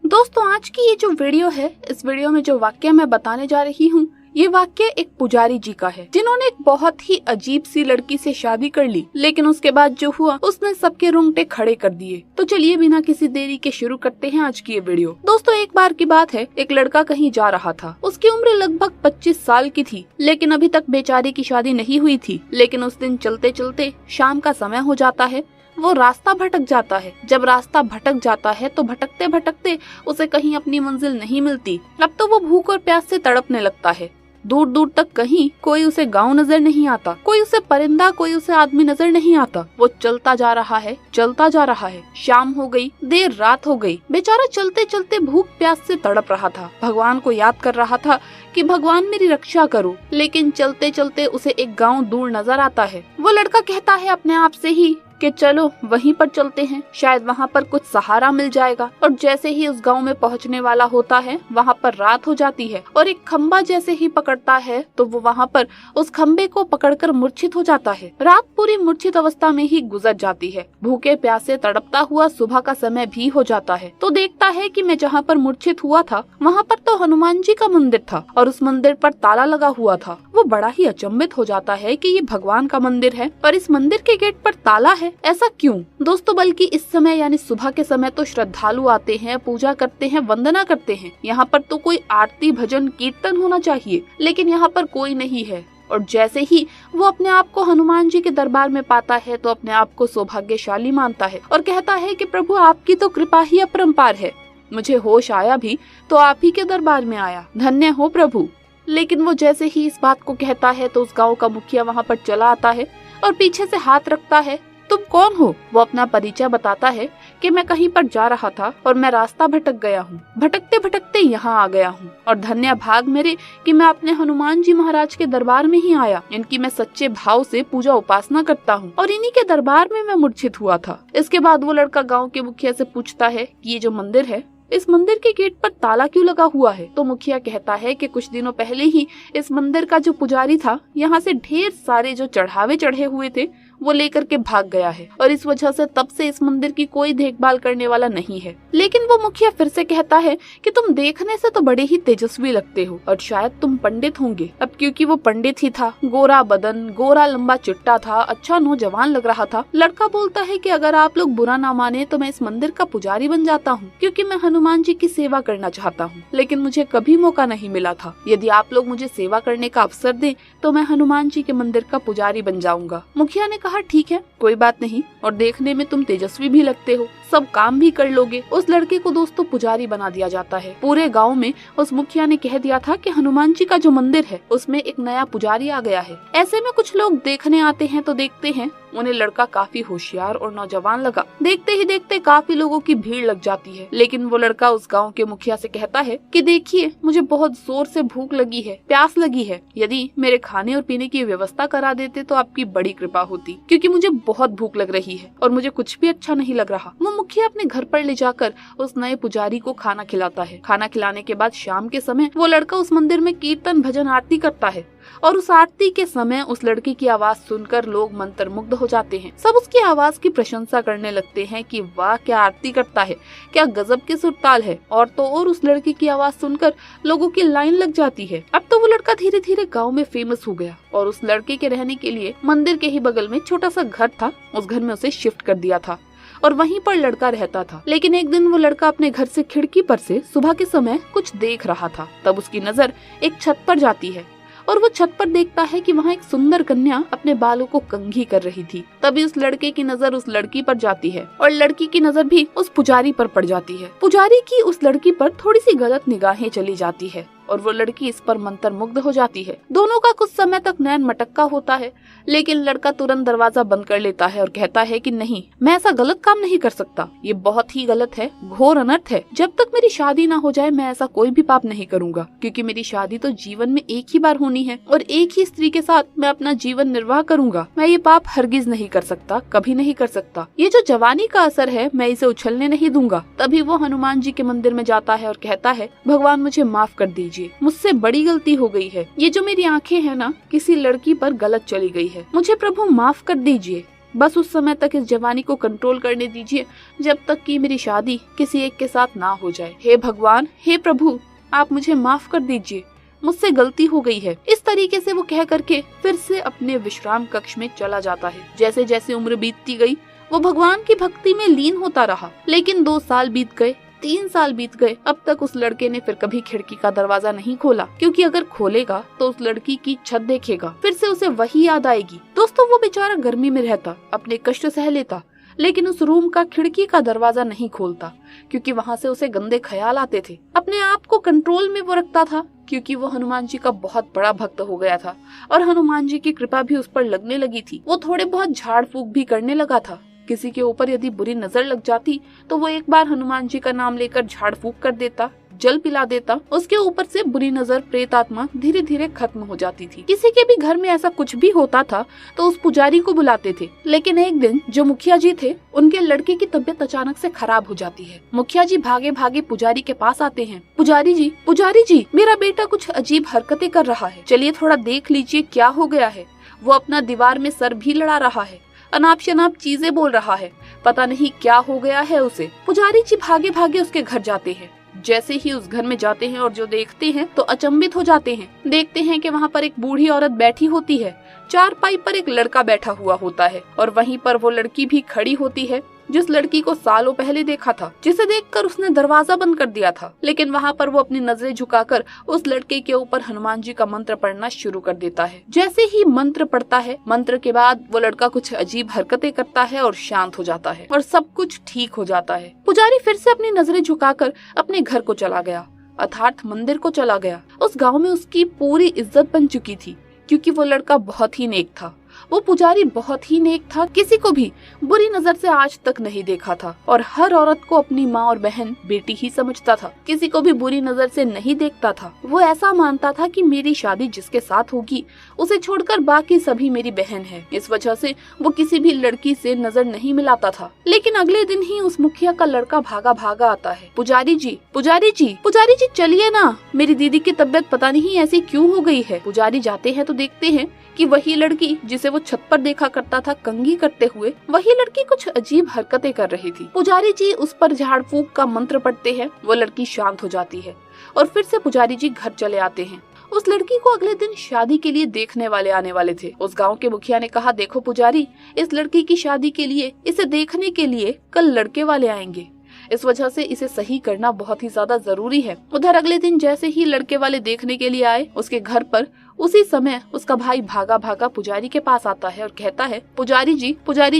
दोस्तों, आज की ये जो वीडियो है, इस वीडियो में जो वाक्य मैं बताने जा रही हूँ, ये वाक्य एक पुजारी जी का है, जिन्होंने एक बहुत ही अजीब सी लड़की से शादी कर ली, लेकिन उसके बाद जो हुआ उसने सबके रोंगटे खड़े कर दिए। तो चलिए बिना किसी देरी के शुरू करते हैं आज की ये वीडियो। दोस्तों, एक बार की बात है, एक लड़का कहीं जा रहा था। उसकी उम्र लगभग 25 साल की थी, लेकिन अभी तक बेचारे की शादी नहीं हुई थी। लेकिन उस दिन चलते चलते शाम का समय हो जाता है, वो रास्ता भटक जाता है। जब रास्ता भटक जाता है तो भटकते भटकते उसे कहीं अपनी मंजिल नहीं मिलती। अब तो वो भूख और प्यास से तड़पने लगता है। दूर दूर तक कहीं कोई उसे गांव नजर नहीं आता, कोई उसे परिंदा, कोई उसे आदमी नजर नहीं आता। वो चलता जा रहा है, चलता जा रहा है। शाम हो गई, देर रात हो गई। बेचारा चलते चलते भूख प्यास से तड़प रहा था। भगवान को याद कर रहा था कि भगवान मेरी रक्षा करो। लेकिन चलते चलते उसे एक गाँव दूर नजर आता है। वो लड़का कहता है अपने आप से ही कि चलो वहीं पर चलते हैं, शायद वहाँ पर कुछ सहारा मिल जाएगा। और जैसे ही उस गांव में पहुँचने वाला होता है, वहाँ पर रात हो जाती है और एक खम्बा जैसे ही पकड़ता है तो वो वहाँ पर उस खम्बे को पकड़कर मूर्छित हो जाता है। रात पूरी मूर्छित अवस्था में ही गुजर जाती है। भूखे प्यासे तड़पता हुआ सुबह का समय भी हो जाता है। तो देखता है कि मैं जहाँ पर मूर्छित हुआ था वहाँ पर तो हनुमान जी का मंदिर था और उस मंदिर पर ताला लगा हुआ था। वो बड़ा ही अचंभित हो जाता है कि ये भगवान का मंदिर है और इस मंदिर के गेट पर ताला है। ऐसा क्यों दोस्तों? बल्कि इस समय यानी सुबह के समय तो श्रद्धालु आते हैं, पूजा करते हैं, वंदना करते हैं। यहाँ पर तो कोई आरती भजन कीर्तन होना चाहिए, लेकिन यहाँ पर कोई नहीं है। और जैसे ही वो अपने आप को हनुमान जी के दरबार में पाता है तो अपने आप को सौभाग्यशाली मानता है और कहता है कि प्रभु, आपकी तो कृपा ही अपरंपार है। मुझे होश आया भी तो आप ही के दरबार में आया, धन्य हो प्रभु। लेकिन वो जैसे ही इस बात को कहता है तो उस गाँव का मुखिया वहाँ पर चला आता है और पीछे से हाथ रखता है। तुम कौन हो? वो अपना परिचय बताता है कि मैं कहीं पर जा रहा था और मैं रास्ता भटक गया हूँ। भटकते भटकते यहाँ आ गया हूँ और धन्य भाग मेरे कि मैं अपने हनुमान जी महाराज के दरबार में ही आया। इनकी मैं सच्चे भाव से पूजा उपासना करता हूँ और इन्हीं के दरबार में मैं मूर्छित हुआ था। इसके बाद वो लड़का गाँव के मुखिया से पूछता है कि ये जो मंदिर है, इस मंदिर के गेट पर ताला क्यों लगा हुआ है? तो मुखिया कहता है कि कुछ दिनों पहले ही इस मंदिर का जो पुजारी था, यहाँ से ढेर सारे जो चढ़ावे चढ़े हुए थे वो लेकर के भाग गया है और इस वजह से तब से इस मंदिर की कोई देखभाल करने वाला नहीं है। लेकिन वो मुखिया फिर से कहता है कि तुम देखने से तो बड़े ही तेजस्वी लगते हो और शायद तुम पंडित होंगे। अब क्योंकि वो पंडित ही था, गोरा बदन, गोरा लंबा चिट्टा था, अच्छा नौजवान लग रहा था। लड़का बोलता है कि अगर आप लोग बुरा ना माने तो मैं इस मंदिर का पुजारी बन जाता हूँ, क्योंकि मैं हनुमान जी की सेवा करना चाहता हूँ। लेकिन मुझे कभी मौका नहीं मिला था। यदि आप लोग मुझे सेवा करने का अवसर दें तो मैं हनुमान जी के मंदिर का पुजारी बन जाऊंगा। मुखिया ने कहा ठीक है, कोई बात नहीं, और देखने में तुम तेजस्वी भी लगते हो, सब काम भी कर लोगे। उस लड़के को दोस्तों पुजारी बना दिया जाता है। पूरे गांव में उस मुखिया ने कह दिया था कि हनुमान जी का जो मंदिर है उसमें एक नया पुजारी आ गया है। ऐसे में कुछ लोग देखने आते हैं तो देखते हैं उन्हें लड़का काफी होशियार और नौजवान लगा। देखते ही देखते काफी लोगों की भीड़ लग जाती है। लेकिन वो लड़का उस गांव के मुखिया से कहता है कि देखिए, मुझे बहुत जोर से भूख लगी है, प्यास लगी है। यदि मेरे खाने और पीने की व्यवस्था करा देते तो आपकी बड़ी कृपा होती, क्योंकि मुझे बहुत भूख लग रही है और मुझे कुछ भी अच्छा नहीं लग रहा। वो मुखिया अपने घर पर ले जाकर उस नए पुजारी को खाना खिलाता है। खाना खिलाने के बाद शाम के समय वो लड़का उस मंदिर में कीर्तन भजन आरती करता है और उस आरती के समय उस लड़की की आवाज सुनकर लोग मंत्रमुग्ध हो जाते हैं। सब उसकी आवाज की प्रशंसा करने लगते हैं कि वाह, क्या आरती करता है, क्या गजब की सुरताल है। और तो और उस लड़की की आवाज सुनकर लोगों की लाइन लग जाती है। अब तो वो लड़का धीरे धीरे गाँव में फेमस हो गया और उस लड़के के रहने के लिए मंदिर के ही बगल में छोटा सा घर था, उस घर में उसे शिफ्ट कर दिया था और वहीं पर लड़का रहता था। लेकिन एक दिन वो लड़का अपने घर से खिड़की पर से सुबह के समय कुछ देख रहा था। तब उसकी नजर एक छत पर जाती है और वो छत पर देखता है कि वहाँ एक सुंदर कन्या अपने बालों को कंघी कर रही थी। तभी उस लड़के की नजर उस लड़की पर जाती है और लड़की की नजर भी उस पुजारी पर पड़ जाती है। पुजारी की उस लड़की पर थोड़ी सी गलत निगाहें चली जाती है और वो लड़की इस पर मंत्रमुग्ध हो जाती है। दोनों का कुछ समय तक नैन मटक्का होता है, लेकिन लड़का तुरंत दरवाजा बंद कर लेता है और कहता है कि नहीं, मैं ऐसा गलत काम नहीं कर सकता, ये बहुत ही गलत है, घोर अनर्थ है। जब तक मेरी शादी ना हो जाए मैं ऐसा कोई भी पाप नहीं करूंगा, क्योंकि मेरी शादी तो जीवन में एक ही बार होनी है और एक ही स्त्री के साथ मैं अपना जीवन निर्वाह करूंगा। मैं ये पाप हरगिज नहीं कर सकता, कभी नहीं कर सकता। ये जो जवानी का असर है मैं इसे उछलने नहीं दूंगा। तभी वो हनुमान जी के मंदिर में जाता है और कहता है, भगवान मुझे माफ कर दीजिए, मुझसे बड़ी गलती हो गई है। ये जो मेरी आंखें हैं ना, किसी लड़की पर गलत चली गई है, मुझे प्रभु माफ कर दीजिए। बस उस समय तक इस जवानी को कंट्रोल करने दीजिए जब तक कि मेरी शादी किसी एक के साथ ना हो जाए। हे भगवान, हे प्रभु, आप मुझे माफ कर दीजिए, मुझसे गलती हो गई है। इस तरीके से वो कह करके फिर से अपने विश्राम कक्ष में चला जाता है। जैसे जैसे उम्र बीतती गई वो भगवान की भक्ति में लीन होता रहा। लेकिन 2 साल बीत गए, 3 साल बीत गए, अब तक उस लड़के ने फिर कभी खिड़की का दरवाजा नहीं खोला, क्योंकि अगर खोलेगा तो उस लड़की की छत देखेगा, फिर से उसे वही याद आएगी। दोस्तों, वो बेचारा गर्मी में रहता, अपने कष्ट सह लेता, लेकिन उस रूम का खिड़की का दरवाजा नहीं खोलता, क्योंकि वहाँ से उसे गंदे ख्याल आते थे। अपने आप को कंट्रोल में वो रखता था, क्योंकि वो हनुमान जी का बहुत बड़ा भक्त हो गया था और हनुमान जी की कृपा भी उस पर लगने लगी थी। वो थोड़े बहुत झाड़ फूक भी करने लगा था। किसी के ऊपर यदि बुरी नजर लग जाती तो वो एक बार हनुमान जी का नाम लेकर झाड़ फूक कर देता, जल पिला देता, उसके ऊपर से बुरी नजर, प्रेत आत्मा धीरे धीरे खत्म हो जाती थी। किसी के भी घर में ऐसा कुछ भी होता था तो उस पुजारी को बुलाते थे। लेकिन एक दिन जो मुखिया जी थे, उनके लड़के की तबीयत अचानक से खराब हो जाती है। मुखिया जी भागे भागे पुजारी के पास आते हैं। पुजारी जी, मेरा बेटा कुछ अजीब हरकतें कर रहा है, चलिए थोड़ा देख लीजिए क्या हो गया है। वो अपना दीवार में सर भी लड़ा रहा है, अनाप शनाप चीजें बोल रहा है, पता नहीं क्या हो गया है उसे। पुजारी जी भागे भागे उसके घर जाते हैं। जैसे ही उस घर में जाते हैं और जो देखते हैं तो अचंभित हो जाते हैं। देखते हैं कि वहाँ पर एक बूढ़ी औरत बैठी होती है, चारपाई पर एक लड़का बैठा हुआ होता है और वहीं पर वो लड़की भी खड़ी होती है, जिस लड़की को सालों पहले देखा था, जिसे देखकर उसने दरवाजा बंद कर दिया था। लेकिन वहाँ पर वो अपनी नजरें झुकाकर उस लड़के के ऊपर हनुमान जी का मंत्र पढ़ना शुरू कर देता है। जैसे ही मंत्र पढ़ता है, मंत्र के बाद वो लड़का कुछ अजीब हरकतें करता है और शांत हो जाता है और सब कुछ ठीक हो जाता है। पुजारी फिर से अपनी नजरें झुकाकर अपने घर को चला गया, अर्थात मंदिर को चला गया। उस गाँव में उसकी पूरी इज्जत बन चुकी थी, क्योंकि वो लड़का बहुत ही नेक था। वो पुजारी बहुत ही नेक था, किसी को भी बुरी नजर से आज तक नहीं देखा था और हर औरत को अपनी माँ और बहन बेटी ही समझता था, किसी को भी बुरी नजर से नहीं देखता था। वो ऐसा मानता था कि मेरी शादी जिसके साथ होगी उसे छोड़कर बाकी सभी मेरी बहन है। इस वजह से वो किसी भी लड़की से नजर नहीं मिलाता था। लेकिन अगले दिन ही उस मुखिया का लड़का भागा भागा आता है। पुजारी जी चलिए ना, मेरी दीदी की तबीयत पता नहीं ऐसी क्यों हो गई है। पुजारी जाते हैं तो देखते हैं कि वही लड़की जिसे वो छत पर देखा करता था कंघी करते हुए, वही लड़की कुछ अजीब हरकतें कर रही थी। पुजारी जी उस पर झाड़ फूक का मंत्र पढ़ते हैं, वो लड़की शांत हो जाती है और फिर से पुजारी जी घर चले आते हैं। उस लड़की को अगले दिन शादी के लिए देखने वाले आने वाले थे। उस गांव के मुखिया ने कहा, देखो पुजारी, इस लड़की की शादी के लिए, इसे देखने के लिए कल लड़के वाले आएंगे, इस वजह से इसे सही करना बहुत ही ज्यादा जरूरी है। उधर अगले दिन जैसे ही लड़के वाले देखने के लिए आए, उसके घर पर उसी समय उसका भाई भागा भागा पुजारी के पास आता है और कहता है, पुजारी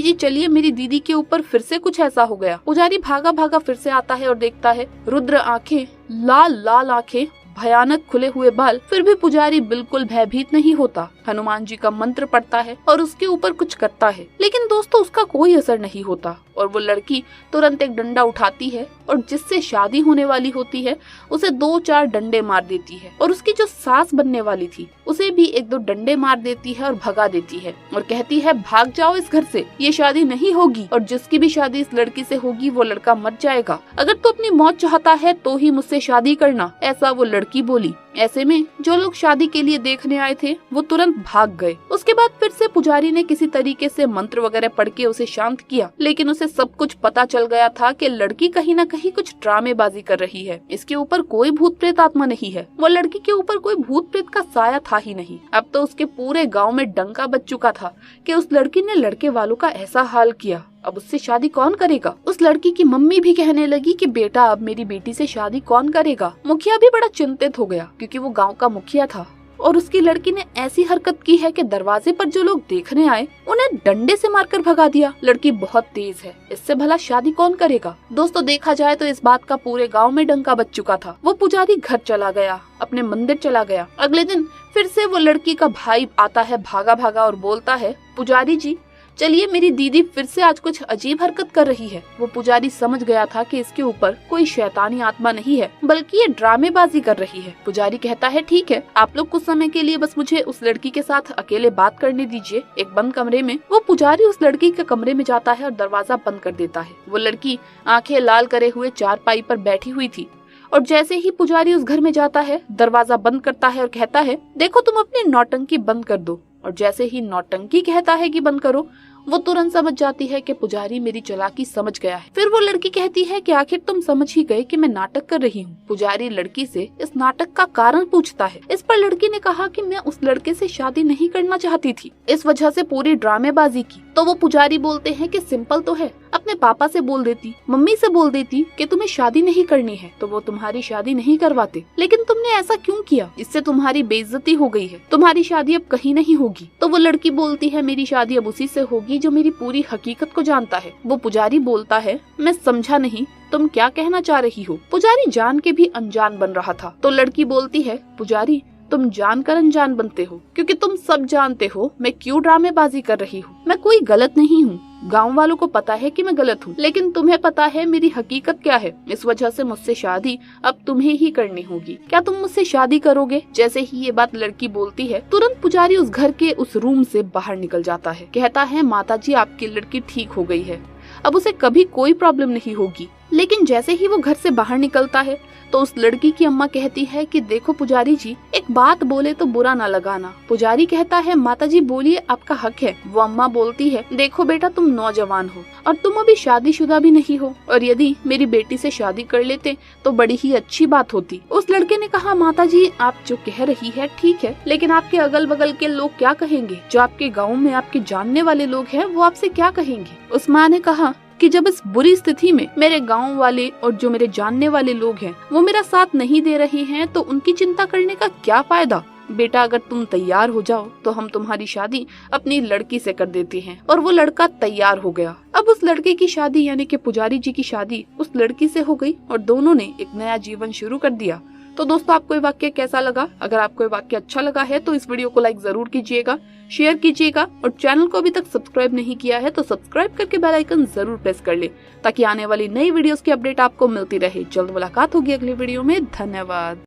जी चलिए, मेरी दीदी के ऊपर फिर से कुछ ऐसा हो गया। पुजारी भागा भागा फिर से आता है और देखता है रुद्र आंखें, लाल लाल आंखें, भयानक खुले हुए बाल। फिर भी पुजारी बिल्कुल भयभीत नहीं होता, हनुमान जी का मंत्र पढ़ता है और उसके ऊपर कुछ करता है। लेकिन दोस्तों, उसका कोई असर नहीं होता और वो लड़की तुरंत एक डंडा उठाती है और जिससे शादी होने वाली होती है उसे 2-4 डंडे मार देती है और उसकी जो सास बनने वाली थी उसे भी 1-2 डंडे मार देती है और भगा देती है और कहती है, भाग जाओ इस घर से, ये शादी नहीं होगी और जिसकी भी शादी इस लड़की से होगी वो लड़का मर जाएगा। अगर तू अपनी मौत चाहता है तो ही मुझसे शादी करना, ऐसा वो लड़की बोली। ऐसे में जो लोग शादी के लिए देखने आए थे वो तुरंत भाग गए। उसके बाद फिर से पुजारी ने किसी तरीके से मंत्र वगैरह पढ़ के उसे शांत किया, लेकिन उसे सब कुछ पता चल गया था कि लड़की कहीं न कहीं कुछ ड्रामेबाजी कर रही है। इसके ऊपर कोई भूत प्रेत आत्मा नहीं है, वो लड़की के ऊपर कोई भूत प्रेत का साया था ही नहीं। अब तो उसके पूरे गाँव में डंका बज चुका था कि उस लड़की ने लड़के वालों का ऐसा हाल किया, अब उससे शादी कौन करेगा। उस लड़की की मम्मी भी कहने लगी कि बेटा, अब मेरी बेटी से शादी कौन करेगा। मुखिया भी बड़ा चिंतित हो गया, क्योंकि वो गांव का मुखिया था और उसकी लड़की ने ऐसी हरकत की है कि दरवाजे पर जो लोग देखने आए उन्हें डंडे से मारकर भगा दिया। लड़की बहुत तेज है, इससे भला शादी कौन करेगा। दोस्तों, देखा जाए तो इस बात का पूरे गांव में डंका बज चुका था। वो पुजारी घर चला गया, अपने मंदिर चला गया। अगले दिन फिर से वो लड़की का भाई आता है भागा भागा और बोलता है, पुजारी जी चलिए, मेरी दीदी फिर से आज कुछ अजीब हरकत कर रही है। वो पुजारी समझ गया था कि इसके ऊपर कोई शैतानी आत्मा नहीं है, बल्कि ये ड्रामेबाजी कर रही है। पुजारी कहता है, ठीक है, आप लोग कुछ समय के लिए बस मुझे उस लड़की के साथ अकेले बात करने दीजिए, एक बंद कमरे में। वो पुजारी उस लड़की के कमरे में जाता है और दरवाजा बंद कर देता है। वो लड़की आंखें लाल करे हुए चारपाई पर बैठी हुई थी और जैसे ही पुजारी उस घर में जाता है, दरवाजा बंद करता है और कहता है, देखो तुम अपनी नौटंकी बंद कर दो। और जैसे ही नौटंकी कहता है कि बंद करो, वो तुरंत समझ जाती है कि पुजारी मेरी चालाकी समझ गया है। फिर वो लड़की कहती है कि आखिर तुम समझ ही गए कि मैं नाटक कर रही हूँ। पुजारी लड़की से इस नाटक का कारण पूछता है। इस पर लड़की ने कहा कि मैं उस लड़के से शादी नहीं करना चाहती थी, इस वजह से पूरी ड्रामेबाजी की। तो वो पुजारी बोलते हैं कि सिंपल तो है, अपने पापा से बोल देती, मम्मी से बोल देती कि तुम्हें शादी नहीं करनी है तो वो तुम्हारी शादी नहीं करवाते, लेकिन तुमने ऐसा क्यों किया? इससे तुम्हारी बेइज्जती हो गई है, तुम्हारी शादी अब कहीं नहीं होगी। तो वो लड़की बोलती है मेरी शादी अब उसी से होगी जो मेरी पूरी हकीकत को जानता है। वो पुजारी बोलता है मैं समझा नहीं, तुम क्या कहना चाह रही हो? पुजारी जान के भी अनजान बन रहा था। तो लड़की बोलती है पुजारी तुम जानकर अनजान बनते हो, क्योंकि तुम सब जानते हो मैं क्यों ड्रामेबाजी कर रही हूँ। मैं कोई गलत नहीं हूँ, गांव वालों को पता है कि मैं गलत हूँ, लेकिन तुम्हें पता है मेरी हकीकत क्या है। इस वजह से मुझसे शादी अब तुम्हें ही करनी होगी। क्या तुम मुझसे शादी करोगे? जैसे ही ये बात लड़की बोलती है, तुरंत पुजारी उस घर के उस रूम से बाहर निकल जाता है। कहता है माताजी आपकी लड़की ठीक हो गई है, अब उसे कभी कोई प्रॉब्लम नहीं होगी। लेकिन जैसे ही वो घर से बाहर निकलता है तो उस लड़की की अम्मा कहती है कि देखो पुजारी जी, एक बात बोले तो बुरा ना लगाना। पुजारी कहता है माताजी बोलिए, आपका हक है। वो अम्मा बोलती है देखो बेटा, तुम नौजवान हो और तुम अभी शादीशुदा भी नहीं हो, और यदि मेरी बेटी से शादी कर लेते तो बड़ी ही अच्छी बात होती। उस लड़के ने कहा माताजी आप जो कह रही है ठीक है, लेकिन आपके अगल बगल के लोग क्या कहेंगे? जो आपके गाँव में आपके जानने वाले लोग हैं वो आपसे क्या कहेंगे? उस माँ ने कहा कि जब इस बुरी स्थिति में मेरे गांव वाले और जो मेरे जानने वाले लोग हैं वो मेरा साथ नहीं दे रहे हैं तो उनकी चिंता करने का क्या फायदा? बेटा अगर तुम तैयार हो जाओ तो हम तुम्हारी शादी अपनी लड़की से कर देते हैं। और वो लड़का तैयार हो गया। अब उस लड़के की शादी यानी कि पुजारी जी की शादी उस लड़की से हो गई और दोनों ने एक नया जीवन शुरू कर दिया। तो दोस्तों आपको ये वाक्य कैसा लगा? अगर आपको ये वाक्य अच्छा लगा है तो इस वीडियो को लाइक जरूर कीजिएगा, शेयर कीजिएगा और चैनल को अभी तक सब्सक्राइब नहीं किया है तो सब्सक्राइब करके बेल आइकन जरूर प्रेस कर ले, ताकि आने वाली नई वीडियोस की अपडेट आपको मिलती रहे। जल्द मुलाकात होगी अगली वीडियो में। धन्यवाद।